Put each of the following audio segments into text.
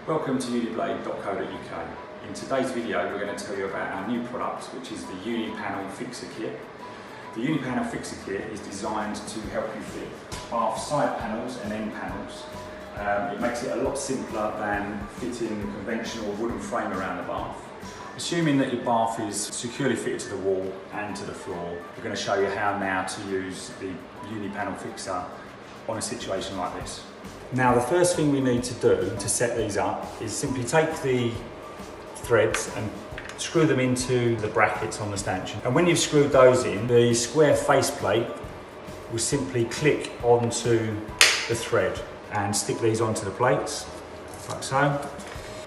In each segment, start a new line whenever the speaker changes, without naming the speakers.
Welcome to uniblade.co.uk. In today's video we're going to tell you about our new product, which is the Unipanel Fixer kit. The Unipanel Fixer kit is designed to help you fit bath side panels and end panels. It makes it a lot simpler than fitting a conventional wooden frame around the bath. Assuming that your bath is securely fitted to the wall and to the floor, we're going to show you how now to use the Unipanel Fixer on a situation like this. Now the first thing we need to do to set these up is simply take the threads and screw them into the brackets on the stanchion. And when you've screwed those in, the square faceplate will simply click onto the thread and stick these onto the plates, like so.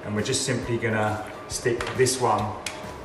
And we're just simply gonna stick this one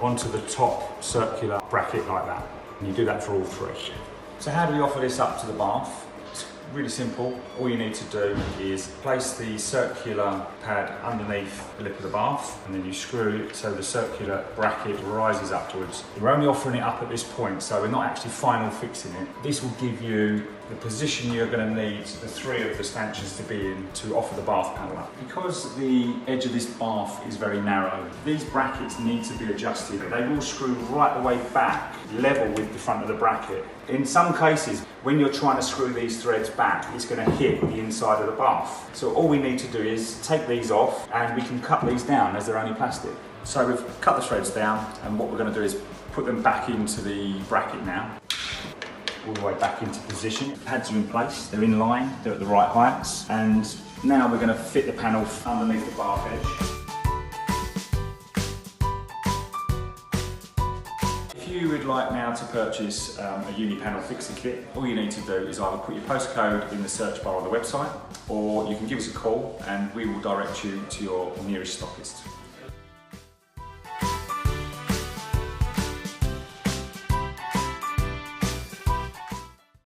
onto the top circular bracket like that. And you do that for all three. So how do we offer this up to the bath? It's really simple. All you need to do is place the circular pad underneath the lip of the bath, and then you screw it so the circular bracket rises upwards. We're only offering it up at this point, so we're not actually final fixing it. This will give you the position you're going to need the three of the stanchions to be in to offer the bath panel up. Because the edge of this bath is very narrow, these brackets need to be adjusted. They will screw right the way back, level with the front of the bracket. In some cases, when you're trying to screw these threads back, it's going to hit the inside of the bath. So all we need to do is take these off, and we can cut these down as they're only plastic. So we've cut the threads down, and what we're going to do is put them back into the bracket now. All the way back into position. The pads are in place, they're in line, they're at the right heights, and now we're going to fit the panel underneath the bath edge. If you would like now to purchase a Unipanel Fixer kit, all you need to do is either put your postcode in the search bar on the website, or you can give us a call and we will direct you to your nearest stockist.